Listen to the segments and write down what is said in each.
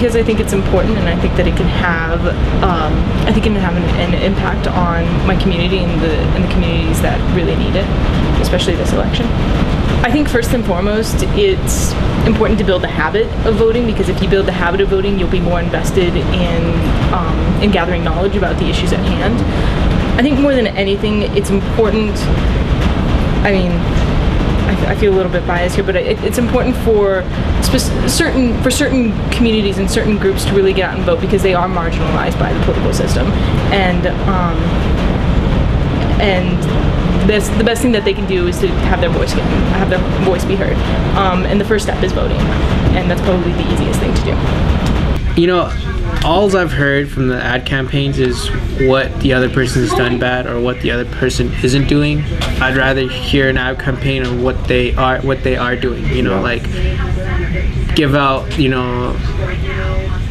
because I think it's important, and I think that it can have, an impact on my community and the communities that really need it, especially this election. I think first and foremost, it's important to build a habit of voting, because if you build the habit of voting, you'll be more invested in gathering knowledge about the issues at hand. I think more than anything, it's important. I mean, I feel a little bit biased here, but it's important for certain communities and certain groups to really get out and vote, because they are marginalized by the political system, and the best thing that they can do is to have their voice be heard. And the first step is voting, and that's probably the easiest thing to do. You know, all I've heard from the ad campaigns is what the other person has done bad or what the other person isn't doing. I'd rather hear an ad campaign on what they are doing. You know, like give out, you know,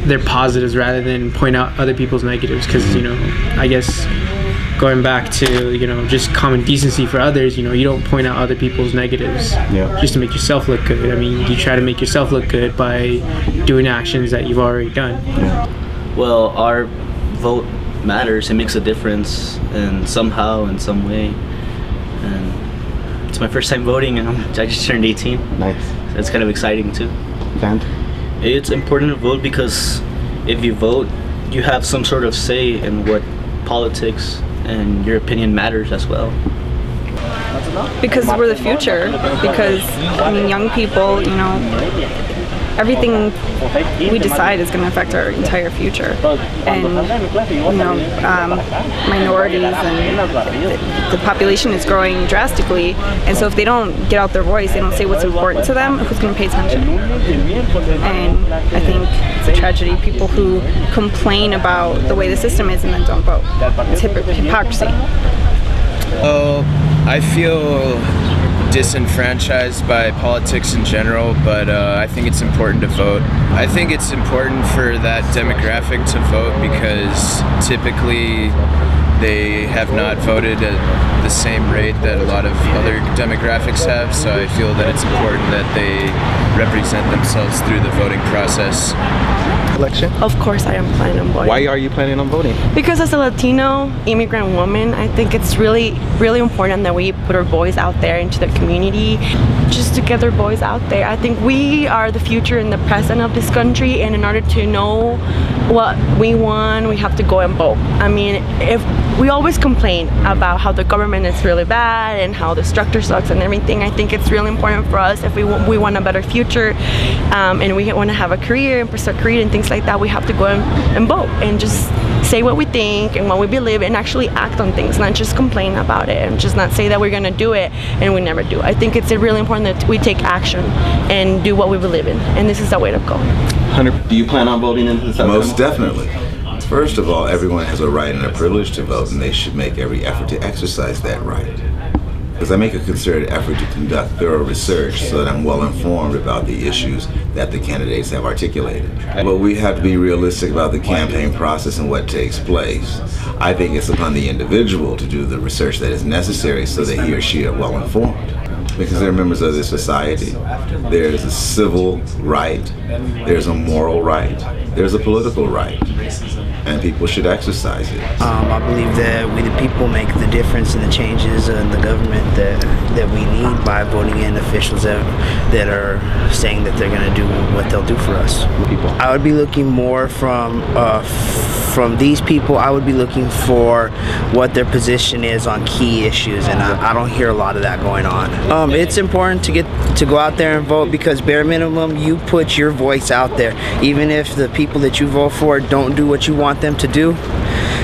their positives rather than point out other people's negatives. Because, you know, I guess going back to, you know, just common decency for others, you know, you don't point out other people's negatives just to make yourself look good. I mean, you try to make yourself look good by doing actions that you've already done. Well, our vote matters. It makes a difference, and somehow, in some way. And it's my first time voting, and I just turned 18. Nice. So it's kind of exciting too. And it's important to vote, because if you vote, you have some sort of say in what politics, and your opinion matters as well. Because we're the future. Because, I mean, young people, you know, everything we decide is going to affect our entire future. And, you know, minorities and the population is growing drastically. And so if they don't get out their voice, they don't say what's important to them, who's going to pay attention? And I think it's a tragedy, people who complain about the way the system is and then don't vote. It's hypocrisy. Well, I feel disenfranchised by politics in general, but I think it's important to vote. I think it's important for that demographic to vote because typically they have not voted at the same rate that a lot of other demographics have, so I feel that it's important that they represent themselves through the voting process. Election? Of course I am planning on voting. Why are you planning on voting? Because as a Latino immigrant woman, I think it's really important that we put our voice out there into the community, just to get their voice out there. I think we are the future and the present of this country, and in order to know what we want, we have to go and vote. I mean, if we always complain about how the government is really bad and how the structure sucks and everything, I think it's really important for us, if we want a better future and we want to have a career and pursue a career and things like that, we have to go and vote and just say what we think and what we believe and actually act on things, not just complain about it and just not say that we're going to do it and we never do. I think it's really important that we take action and do what we believe in, and this is the way to go. Hunter, do you plan on voting in this? Most definitely. First of all, everyone has a right and a privilege to vote, and they should make every effort to exercise that right. Because I make a concerted effort to conduct thorough research so that I'm well informed about the issues that the candidates have articulated. But we have to be realistic about the campaign process and what takes place. I think it's upon the individual to do the research that is necessary so that he or she are well informed. Because they're members of this society. There's a civil right, there's a moral right, there's a political right, and people should exercise it. I believe that we the people make the difference in the changes in the government that we need by voting in officials that are saying that they're going to do what they'll do for us. I would be looking more from these people. I would be looking for what their position is on key issues, and I don't hear a lot of that going on. It's important to go out there and vote, because bare minimum you put your voice out there, even if the people that you vote for don't do what you want them to do.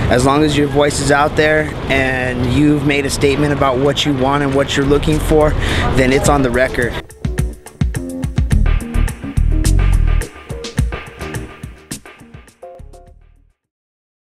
As long as your voice is out there and you've made a statement about what you want and what you're looking for, then it's on the record.